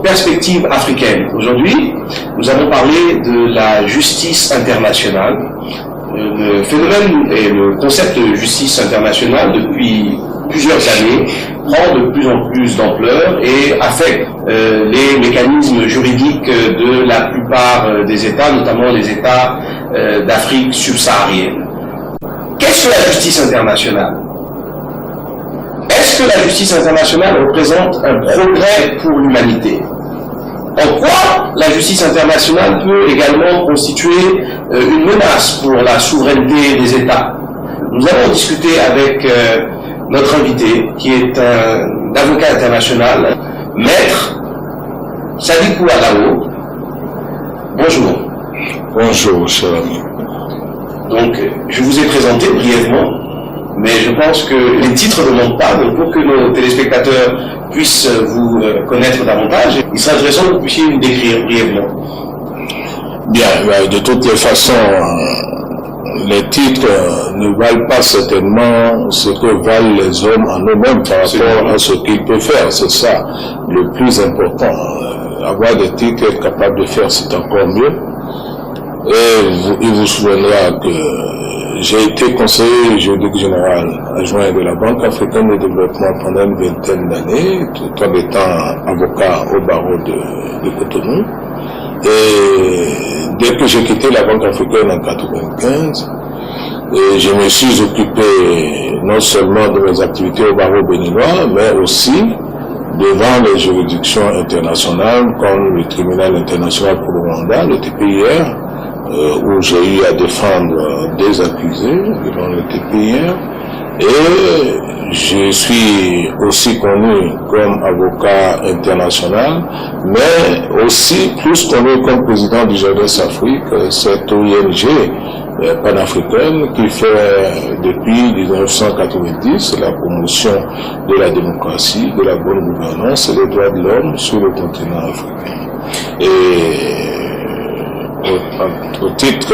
Perspective africaine. Aujourd'hui, nous allons parler de la justice internationale. Le phénomène et le concept de justice internationale, depuis plusieurs années, prend de plus en plus d'ampleur et affecte les mécanismes juridiques de la plupart des États, notamment les États d'Afrique subsaharienne. Qu'est-ce que la justice internationale ? Est-ce que la justice internationale représente un progrès pour l'humanité ? En quoi la justice internationale peut également constituer une menace pour la souveraineté des États ? Nous allons discuter avec notre invité, qui est un avocat international, Maître Sadibou Alao. Bonjour. Bonjour, cher ami. Donc, je vous ai présenté brièvement, mais je pense que les titres ne manquent pas. Donc, pour que nos téléspectateurs puissent vous connaître davantage, il serait intéressant que vous puissiez vous décrire brièvement. Bien, de toutes les façons, les titres ne valent pas certainement ce que valent les hommes en eux-mêmes par rapport à ce qu'ils peuvent faire. C'est ça le plus important. Avoir des titres et être capable de faire, c'est encore mieux. Et il vous souviendra que j'ai été conseiller juridique général adjoint de la Banque africaine de développement pendant une vingtaine d'années, tout en étant avocat au barreau de Cotonou. Et dès que j'ai quitté la Banque africaine en 1995, je me suis occupé non seulement de mes activités au barreau béninois, mais aussi devant les juridictions internationales comme le tribunal international pour le Rwanda, le TPIR, où j'ai eu à défendre des accusés devant le TPIR, et je suis aussi connu comme avocat international, mais aussi plus connu comme président du Jeunesse Afrique, cette ONG panafricaine qui fait depuis 1990 la promotion de la démocratie, de la bonne gouvernance et des droits de l'homme sur le continent africain. Et au titre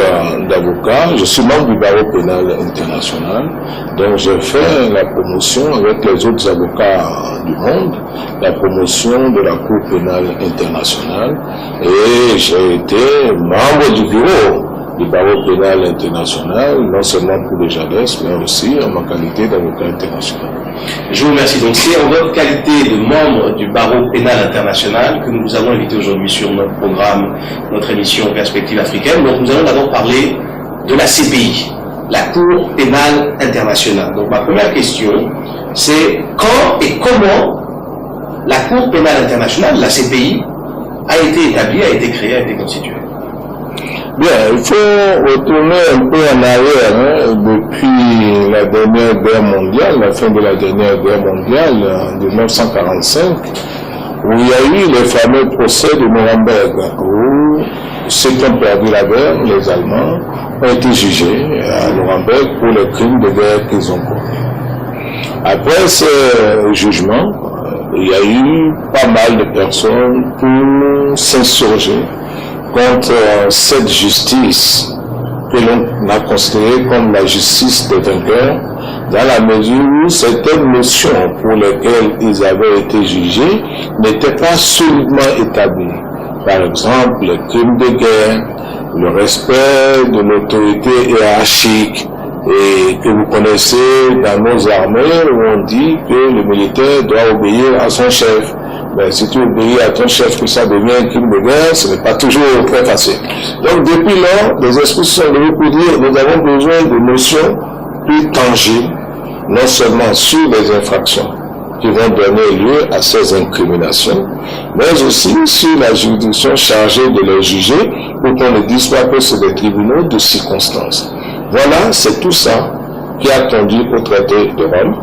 d'avocat, je suis membre du barreau pénal international, donc j'ai fait la promotion avec les autres avocats du monde, la promotion de la Cour pénale internationale, et j'ai été membre du bureau du barreau pénal international, non seulement pour le JADES, mais aussi en ma qualité d'avocat international. Je vous remercie. Donc c'est en votre qualité de membre du barreau pénal international que nous vous avons invité aujourd'hui sur notre programme, notre émission Perspective africaine. Donc nous allons d'abord parler de la CPI, la Cour pénale internationale. Donc ma première question, c'est quand et comment la Cour pénale internationale, la CPI, a été établie, a été créée, a été constituée? Bien, il faut retourner un peu en arrière, depuis la dernière guerre mondiale, la fin de la dernière guerre mondiale, en 1945, où il y a eu les fameux procès de Nuremberg, où ceux qui ont perdu la guerre, les Allemands, ont été jugés à Nuremberg pour les crimes de guerre qu'ils ont commis. Après ce jugement, il y a eu pas mal de personnes pour s'insurger contre cette justice que l'on a considérée comme la justice des vainqueurs, dans la mesure où certaines notions pour lesquelles ils avaient été jugés n'étaient pas solidement établies. Par exemple, les crimes de guerre, le respect de l'autorité hiérarchique, et que vous connaissez dans nos armées où on dit que le militaire doit obéir à son chef. Mais si tu obéis à ton chef, que ça devient un crime de guerre, ce n'est pas toujours très facile. Donc depuis lors, les esprits se sont levés pour dire nous avons besoin de notions plus tangibles, non seulement sur les infractions qui vont donner lieu à ces incriminations, mais aussi sur la juridiction chargée de les juger, pour qu'on ne dise pas que c'est des tribunaux de circonstances. Voilà, c'est tout ça qui a conduit au traité de Rome,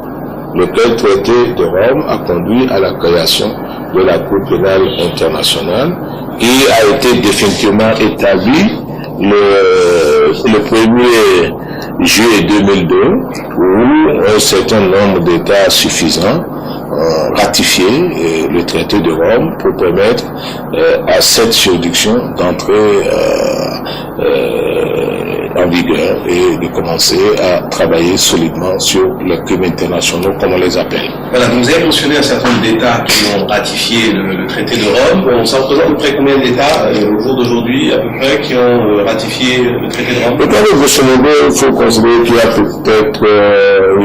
lequel traité de Rome a conduit à la création de la Cour pénale internationale qui a été définitivement établi le 1er juillet 2002 où un certain nombre d'États suffisants ont ratifié le traité de Rome pour permettre à cette juridiction d'entrer en vigueur et de commencer à travailler solidement sur les crimes internationaux, comme on les appelle. Voilà, vous avez mentionné un certain nombre d'États qui ont ratifié le traité de Rome. On s'en représente à peu près combien d'États au jour d'aujourd'hui, à peu près, qui ont ratifié le traité de Rome? Le plan de grosso modo, il faut considérer qu'il y a peut-être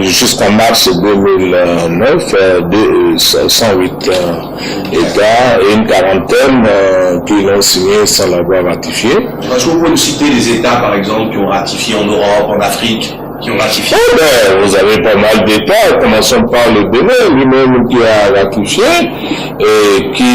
jusqu'en mars 2009 108 États et une quarantaine qui l'ont signé sans l'avoir ratifié. Est-ce que vous pouvez nous citer les États, par exemple, qui ont ratifié en Europe, en Afrique, qui ont ratifié? Vous avez pas mal d'États. Commençons par le Bénin, lui-même qui a ratifié et qui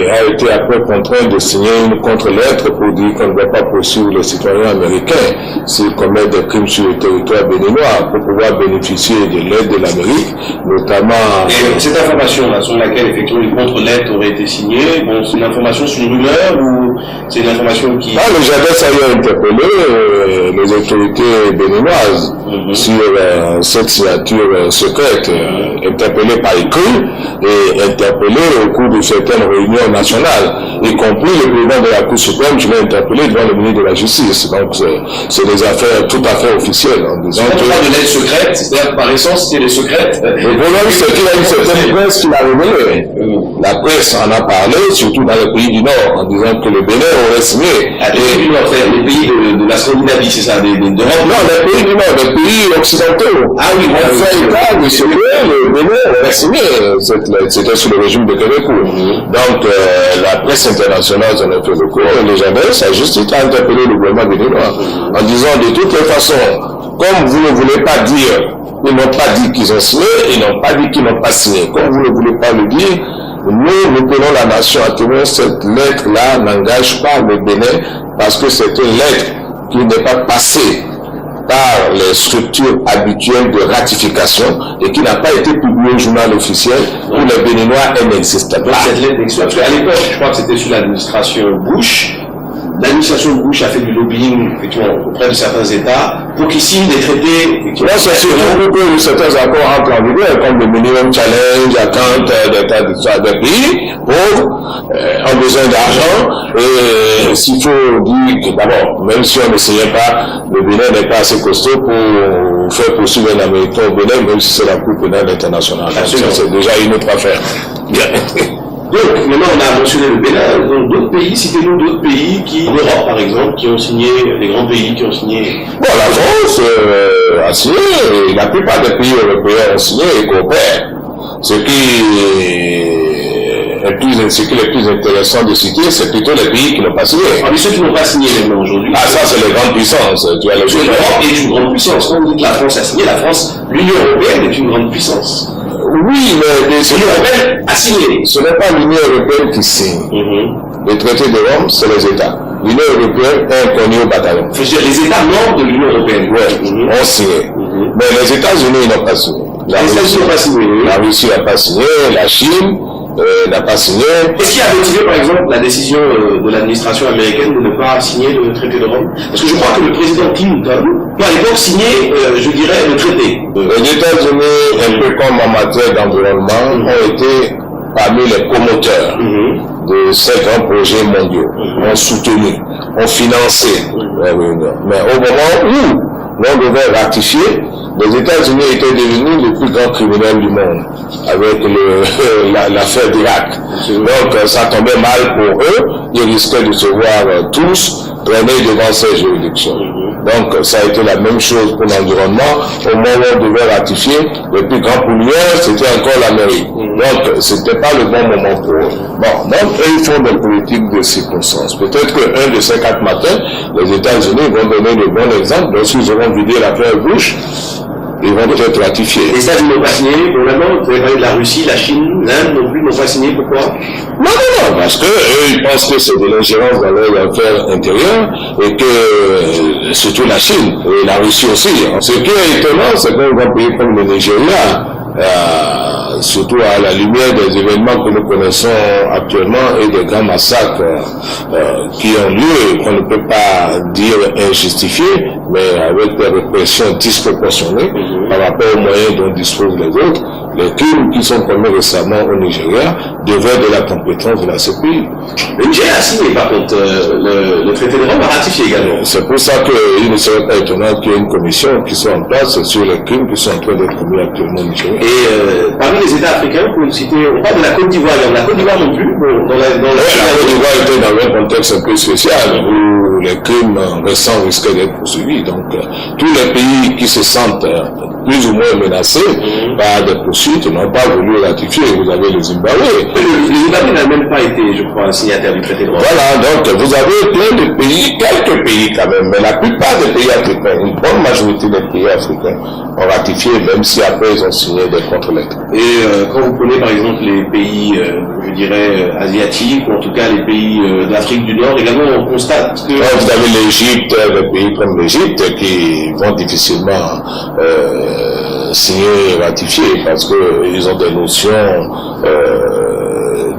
a été après contraint de signer une contre-lettre pour dire qu'on ne va pas poursuivre les citoyens américains s'ils commettent des crimes sur le territoire béninois pour pouvoir bénéficier de l'aide de l'Amérique, notamment... Et cette information-là, sur laquelle effectivement une contre-lettre aurait été signée, bon, c'est une information sur une rumeur ou c'est une information qui... Ah, le JADES a interpellé les autorités béninoises sur cette signature secrète, interpellée par écrit et interpellée au cours de certaines réunions nationales, y compris le président de la Cour suprême, je l'ai interpellé devant le ministre de la Justice. Donc c'est des affaires tout à fait officielles. En disant que... de l'aide secrète, c'est-à-dire par essence c'était les secrètes. Le problème c'est qu'il y a une certaine presse qui l'a révélé. La presse en a parlé, surtout dans les pays du Nord, en disant que le Bénin aurait signé. Les pays de la Scandinavie, c'est ça, d'Europe? Non, les pays du Nord, les pays occidentaux. Ah oui, on fait état de ce que le Bénin aurait signé. C'était sous le régime de Québécois. Donc, la presse internationale s'en a fait le cours, et les JADES a juste interpellé le gouvernement béninois en disant de toutes les façons, comme vous ne voulez pas dire, ils n'ont pas dit qu'ils ont signé, ils n'ont pas dit qu'ils n'ont pas signé. Comme vous ne voulez pas le dire, nous prenons la nation à témoin, cette lettre-là n'engage pas le Bénin parce que c'est une lettre qui n'est pas passée par les structures habituelles de ratification et qui n'a pas été publiée au journal officiel où les Béninois, elle n'existe pas. Cette lettre n'existe pas. Parce qu'à l'époque, je crois que c'était sous l'administration Bush. L'administration Bush a fait du lobbying auprès de certains États pour qu'ils signent des traités. Non, c'est surtout pour que certains accords entrent en vigueur, comme le Minimum Challenge, attente des pays pauvres, ont besoin d'argent. Et s'il faut dire que d'abord, même si on ne signe pas, le Bénin n'est pas assez costaud pour faire poursuivre un Américain au Bénin, même si c'est la Cour pénale internationale. Donc ça, c'est déjà une autre affaire. Bien. Donc, maintenant, on a mentionné le Bénin, donc d'autres pays, citez-nous d'autres pays qui, en Europe par exemple, qui ont signé, les grands pays qui ont signé. Bon, la France a signé, et la plupart des pays européens ont signé et coopèrent. Ce qui est plus intéressant de citer, c'est plutôt les pays qui n'ont pas signé. Ah, mais ceux qui n'ont pas signé maintenant aujourd'hui. Ah, ça, c'est les grandes puissances. Tu as l'Europe est une grande puissance. Quand on dit que la France a signé, l'Union européenne est une grande puissance. Oui, mais l'Union européenne a signé. Ce n'est pas l'Union européenne qui signe. Le traité de Rome, c'est les États. L'Union européenne est inconnue au bataillon. Je veux dire, les États membres de l'Union européenne. Oui, ont signé. Mais les États-Unis n'ont pas signé. Les États-Unis n'ont pas signé. La Russie n'a pas signé, la Chine n'a pas signé. Qu'est-ce qui a motivé, par exemple, la décision de l'administration américaine de ne pas signer le traité de Rome? Parce que je crois que le président Clinton peut à l'époque signer, je dirais, le traité. Les États-Unis, un peu comme en matière d'environnement, ont été parmi les promoteurs de ces grands projets mondiaux, ont soutenu, ont financé les réunions. Mais au moment où l'on devait ratifier, les États-Unis étaient devenus les plus grands criminels du monde avec l'affaire d'Irak. Donc ça tombait mal pour eux, ils risquaient de se voir tous traîner devant ces juridictions. Donc ça a été la même chose pour l'environnement. Au moment où on devait ratifier, les plus grands pollueurs, c'était encore l'Amérique. Donc c'était pas le bon moment pour eux. Bon, donc eux, ils font des politiques de circonstances. Peut-être qu'un de ces 4 matins, les États-Unis vont donner le bon exemple. Lorsqu'ils auront vidé l'affaire Bush, ils vont peut-être ratifier. Les États-Unis n'ont pas signé, probablement. Vous avez parlé de la Russie, la Chine, l'Inde non plus n'ont pas signé. Pourquoi? Non, parce que eux, ils pensent que c'est de l'ingérence dans leurs affaires intérieures et que, surtout la Chine et la Russie aussi. Ce qui est étonnant, c'est qu'un grand pays comme le Nigeria surtout à la lumière des événements que nous connaissons actuellement et des grands massacres qui ont lieu, qu'on ne peut pas dire injustifiés, mais avec des répressions disproportionnées par rapport aux moyens dont disposent les autres, les crimes qui sont commis récemment au Nigeria devaient de la compétence de la CPI. Le Nigeria a signé par contre le traité de Rome a ratifié également. C'est pour ça qu'il ne serait pas étonnant qu'il y ait une commission qui soit en place sur les crimes qui sont en train d'être commis actuellement au Nigeria. Et parmi les États africains, pour citer, on parle de la Côte d'Ivoire, la Côte d'Ivoire non plus. La Côte d'Ivoire était dans un contexte un peu spécial où les crimes récents risquaient d'être poursuivis. Donc tous les pays qui se sentent plus ou moins menacés par des poursuites n'ont pas voulu ratifier. Vous avez le Zimbabwe. Le Zimbabwe n'a même pas été, je crois, signataire du traité de Rome. Voilà, donc vous avez plein de pays, quelques pays quand même, mais la plupart des pays africains, une bonne majorité des pays africains ont ratifié, même si après ils ont signé des contre-lettres. Et quand vous prenez par exemple les pays, je dirais, asiatiques, ou en tout cas les pays d'Afrique du Nord, également on constate que... Vous avez l'Égypte, des pays comme l'Égypte qui vont difficilement signer et ratifier parce qu'ils ont des notions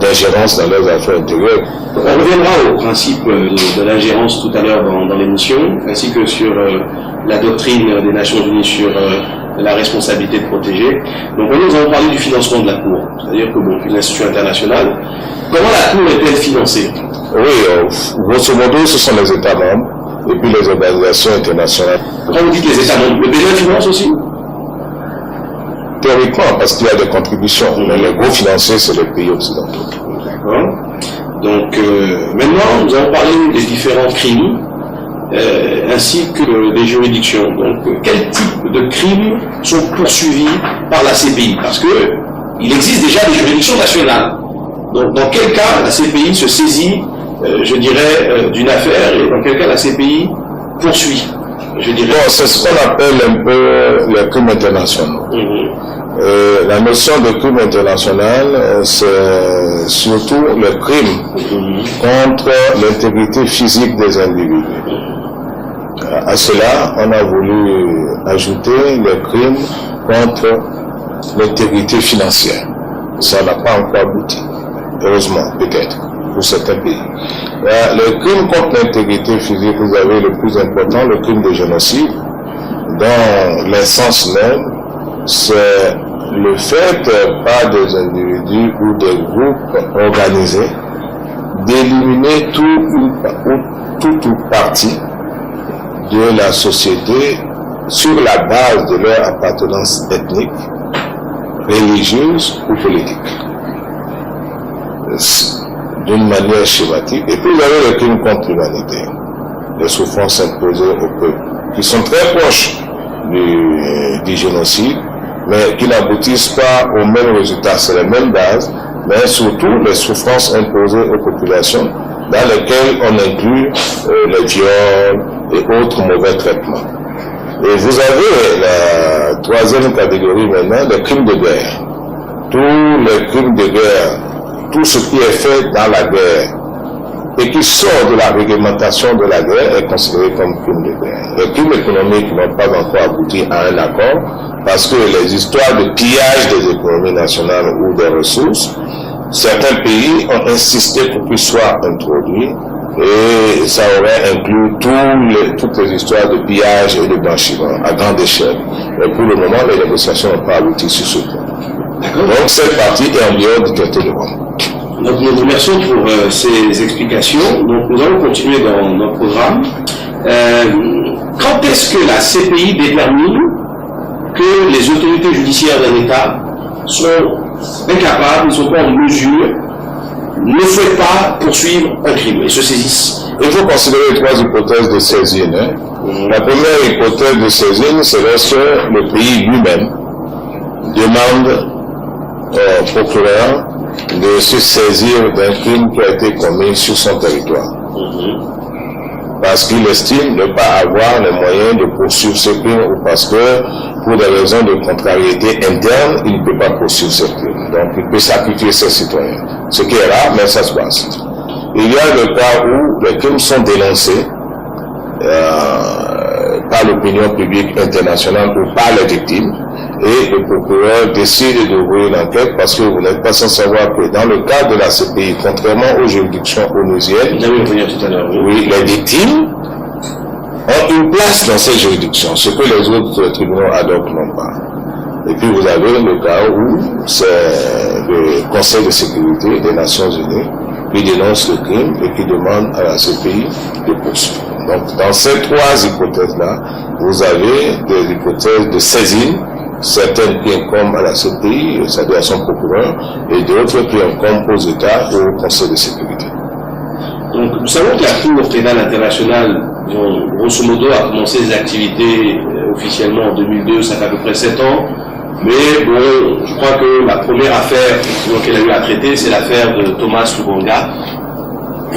d'ingérence dans leurs affaires intérieures. On reviendra au principe de l'ingérence tout à l'heure dans l'émission, ainsi que sur la doctrine des Nations Unies sur la responsabilité de protéger. Donc nous allons parler du financement de la Cour, c'est-à-dire que bon, une institution internationale, comment la Cour est-elle financée? Oui, grosso modo, ce sont les États membres et puis les organisations internationales. Quand vous dites les États membres, le Bénin finance aussi? Théoriquement, parce qu'il y a des contributions, mais les gros financiers, c'est les pays occidentaux. D'accord. Donc maintenant, nous allons parler des différents crimes ainsi que des juridictions. Donc quel type de crimes sont poursuivis par la CPI? Parce que il existe déjà des juridictions nationales. Donc dans quel cas la CPI se saisit, je dirais, d'une affaire et dans quel cas la CPI poursuit? Je dirais. Bon, c'est ce qu'on appelle un peu les crimes internationaux. La notion de crime international, c'est surtout le crime contre l'intégrité physique des individus. À cela, on a voulu ajouter les crimes contre l'intégrité financière. Ça n'a pas encore abouti, heureusement, peut-être, pour certains pays. Le crime contre l'intégrité physique, vous avez le plus important, le crime de génocide, dont l'essence même, c'est le fait par des individus ou des groupes organisés d'éliminer toute ou partie de la société sur la base de leur appartenance ethnique, religieuse ou politique, d'une manière schématique. Et puis vous avez le crime contre l'humanité, les souffrances imposées au peuple, qui sont très proches du génocide, mais qui n'aboutissent pas au même résultat, c'est les mêmes bases, mais surtout les souffrances imposées aux populations, dans lesquelles on inclut les viols et autres mauvais traitements. Et vous avez la troisième catégorie maintenant, les crimes de guerre. Tous les crimes de guerre, tout ce qui est fait dans la guerre et qui sort de la réglementation de la guerre est considéré comme crime de guerre. Les crimes économiques n'ont pas encore abouti à un accord parce que les histoires de pillage des économies nationales ou des ressources, certains pays ont insisté pour qu'ils soient introduits et ça aurait inclus toutes les histoires de pillage et de blanchiment à grande échelle. Mais pour le moment, les négociations n'ont pas abouti sur ce point. Donc cette partie est en dehors du traité de Rome. Donc nous vous remercions pour ces explications. Donc nous allons continuer dans notre programme. Quand est-ce que la CPI détermine que les autorités judiciaires d'un État sont incapables, ne sont pas en mesure, ne souhaitent pas poursuivre un crime et se saisissent? Il faut considérer trois hypothèses de saisine. La première hypothèse de saisine, c'est lorsque le pays lui-même demande au procureur de se saisir d'un crime qui a été commis sur son territoire. Parce qu'il estime ne pas avoir les moyens de poursuivre ce crime ou parce que, pour des raisons de contrariété interne, il ne peut pas poursuivre ce crime. Donc, il peut sacrifier ses citoyens. Ce qui est rare, mais ça se passe. Il y a le cas où les crimes sont dénoncés par l'opinion publique internationale ou par les victimes, et le procureur décide d'ouvrir une enquête parce que vous n'êtes pas sans savoir que dans le cadre de la CPI, contrairement aux juridictions onusiennes, oui, les victimes ont une place dans cette juridiction, ce que les autres tribunaux ad hoc n'ont pas. Et puis vous avez le cas où c'est le Conseil de sécurité des Nations Unies qui dénonce le crime et qui demande à la CPI de poursuivre. Donc dans ces trois hypothèses-là, vous avez des hypothèses de saisine, certaines qui incombent à la CPI, c'est-à-dire à son procureur, et d'autres qui incombent aux États ou au Conseil de sécurité. Donc nous savons que la Cour pénale internationale, grosso modo, a commencé ses activités officiellement en 2002, ça fait à peu près 7 ans. Mais bon, je crois que la première affaire qu'elle a eu à traiter, c'est l'affaire de Thomas Lubanga,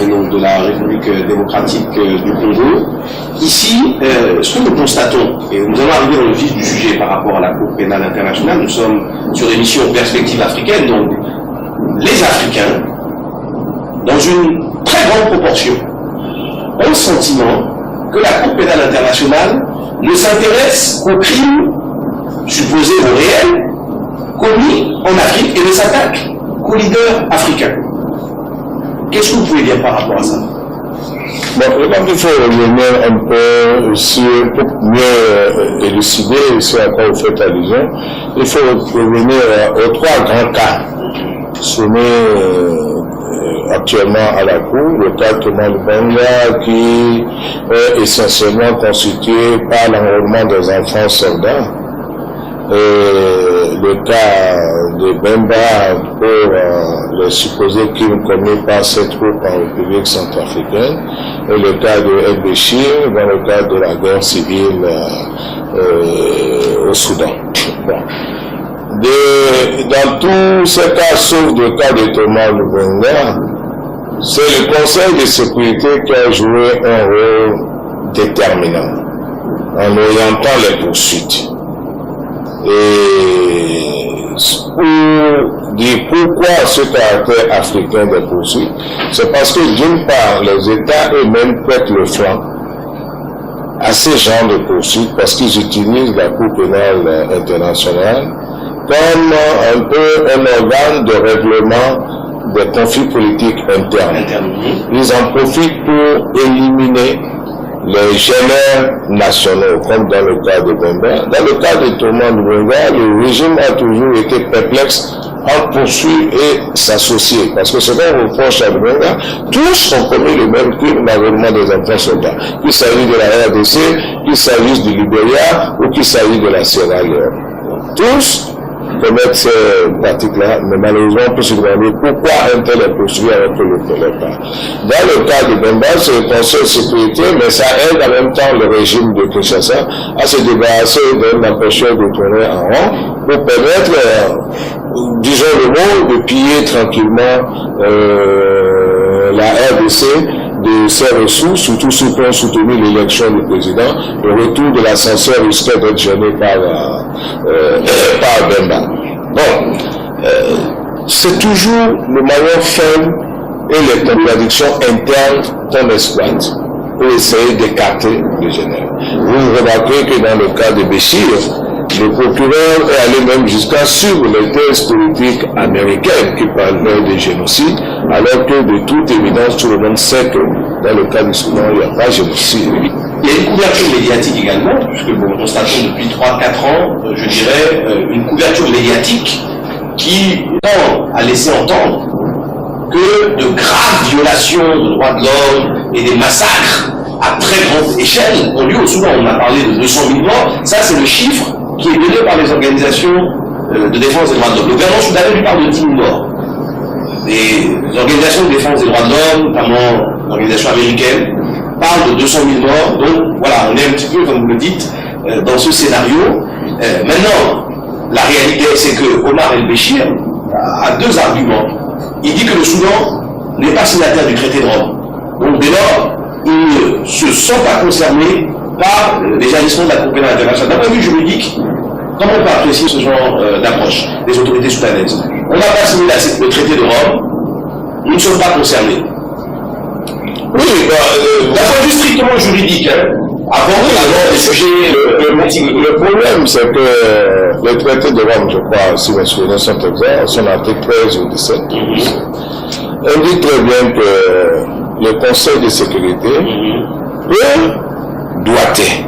donc de la République démocratique du Congo. Ici, ce que nous constatons, et nous allons arriver dans le vif du sujet par rapport à la Cour pénale internationale, nous sommes sur l'émission Perspective africaine, donc les Africains, dans une très grande proportion, ont le sentiment que la Cour pénale internationale ne s'intéresse qu'aux crimes supposés ou réels commis en Afrique et ne s'attaque qu'aux leaders africains. Qu'est-ce que vous pouvez dire par rapport à ça? Bon, je pense qu'il faut revenir un peu pour mieux élucider ce à quoi vous faites allusion. Il faut revenir aux trois grands cas soumis actuellement à la Cour, le cas de Thomas Lubanga qui est essentiellement constitué par l'enrôlement des enfants soldats, et le cas de Bemba pour les supposés crimes commis par cette troupe en République centrafricaine, et le cas de El Béchir dans le cadre de la guerre civile au Soudan. Bon. Dans tous ces cas, sauf le cas de Thomas Lubanga, c'est le Conseil de sécurité qui a joué un rôle déterminant en orientant les poursuites. Et pour dire pourquoi ce caractère africain des poursuites, c'est parce que d'une part, les États eux-mêmes prêtent le flanc à ces genres de poursuites parce qu'ils utilisent la Cour pénale internationale comme un peu un organe de règlement des conflits politiques internes. Ils en profitent pour éliminer les gêneurs nationaux, comme dans le cas de Bemba. Dans le cas de Thomas Lubanga, le régime a toujours été perplexe à poursuivre et s'associer. Parce que ce qu'on reproche à Lubanga, tous ont commis le même crime d'enrôlement des enfants soldats. Qu'il s'agisse de la RDC, qu'il s'agisse du Libéria ou qu'il s'agisse de la Sierra Leone. Tous commettre ces pratiques-là, mais malheureusement, on peut se demander pourquoi un tel est poursuivi alors que l'autre ne l'est pas. Dans le cas de Bemba, c'est le Conseil de sécurité, mais ça aide en même temps le régime de Kinshasa à se débarrasser d'un empêcheur de tourner en rond pour permettre, disons le mot, de piller tranquillement la RDC de ses ressources, surtout ceux qui ont soutenu l'élection du président. Le retour de l'ascenseur risquait d'être gêné par Bemba. Bon, c'est toujours le maillon faible et les contradictions internes qu'on exploite pour essayer d'écarter le général. Vous remarquez que dans le cas de Béchir, le procureur est allé même jusqu'à suivre les thèses politiques américaines qui parlaient de génocide, alors que de toute évidence, tout le monde sait que dans le cas du Soudan, il n'y a pas de génocide. Il y a une couverture médiatique également, puisque nous constatons depuis 3-4 ans, je dirais, une couverture médiatique qui tend à laisser entendre que de graves violations de droits de l'homme et des massacres à très grande échelle ont lieu au Soudan. On a parlé de 200 000 morts, ça c'est le chiffre qui est donné par les organisations de défense des droits de l'homme. Le gouvernement soudanais lui parle de 10 000 morts. Les organisations de défense des droits de l'homme, notamment l'organisation américaine, parlent de 200 000 morts. Donc voilà, on est un petit peu, comme vous le dites, dans ce scénario. Maintenant, la réalité, c'est que Omar El-Béchir a deux arguments. Il dit que le Soudan n'est pas signataire du traité de Rome. Donc dès lors, ils ne se sont pas concernés par les agissements de la Cour pénale internationale. D'un point de vue juridique, comment on peut apprécier ce genre d'approche des autorités soudanaises? On n'a pas signé le traité de Rome, nous ne sommes pas concernés. Oui, d'un point de vue strictement juridique, aborder d'abord des sujets le problème, c'est que le traité de Rome, je crois, si mes souvenirs sont exacts, son article 13 ou 17, indique très bien que le Conseil de sécurité peut doiter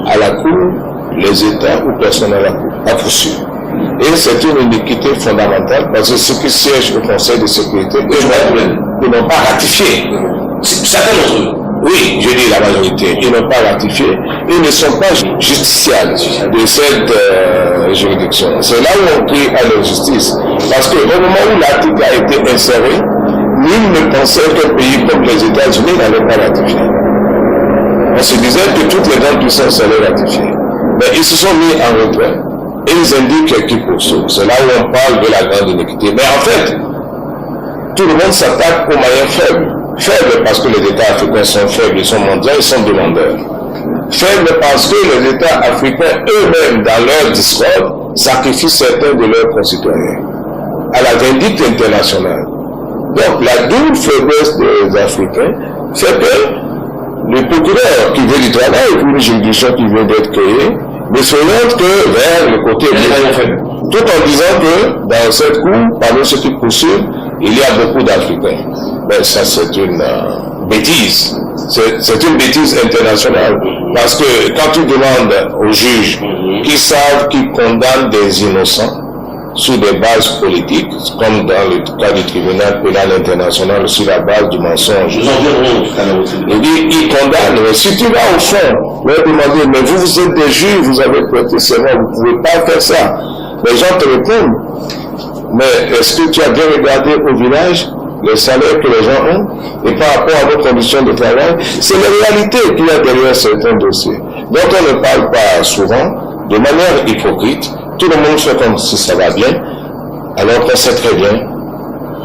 à la Cour les États ou personne à la Cour, à poursuivre. Et c'est une iniquité fondamentale parce que ceux qui siègent au Conseil de sécurité, ils n'ont pas ratifié. Certains d'entre eux. Oui, je dis la majorité, ils n'ont pas ratifié, ils ne sont pas justiciables de cette juridiction. C'est là où on crie à la justice. Parce qu'au moment où l'article a été inséré, nul ne pensait qu'un pays comme les États-Unis n'allait pas ratifier. On se disait que toutes les grandes puissances allaient ratifier. Mais ils se sont mis en retrait et ils indiquent qui poursuivent. C'est là où on parle de la grande iniquité. Mais en fait, tout le monde s'attaque aux moyens faibles. Faibles parce que les États africains sont faibles, ils sont mondiaux, ils sont demandeurs. Faibles parce que les États africains eux-mêmes, dans leur discorde, sacrifient certains de leurs concitoyens à la vindicte internationale. Donc la double faiblesse des Africains fait que le procureur qui veut du travail pour une juridiction qui vient d'être créée ne s'oriente que vers le côté faible. Tout en disant que dans cette cour, parmi ceux qui poursuivent, il y a beaucoup d'Africains. Mais ça, c'est une bêtise. C'est une bêtise internationale. Parce que quand tu demandes aux juges qui savent qu'ils condamnent des innocents sur des bases politiques, comme dans le cas du tribunal pénal international, sur la base du mensonge, ils condamnent. Mais si tu vas au fond, leur demander, mais vous êtes des juges, vous avez prêté serment, vous ne pouvez pas faire ça. Les gens te répondent, mais est-ce que tu as bien regardé au village les salaires que les gens ont et par rapport à vos conditions de travail? C'est la réalité qu'il y a derrière certains dossiers. Donc on ne parle pas souvent, de manière hypocrite. Tout le monde fait comme si ça va bien, alors qu'on sait très bien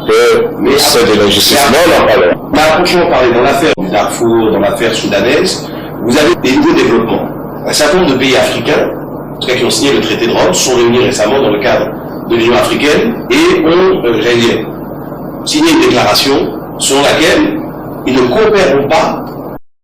que c'est de l'injustice. Non, on en parle. On a franchement parlé dans l'affaire du Darfour, dans l'affaire soudanaise. Vous avez des nouveaux développements. Un certain nombre de pays africains, en tout cas qui ont signé le traité de Rome, sont réunis récemment dans le cadre de l'Union africaine et ont, signé une déclaration selon laquelle ils ne coopéreront pas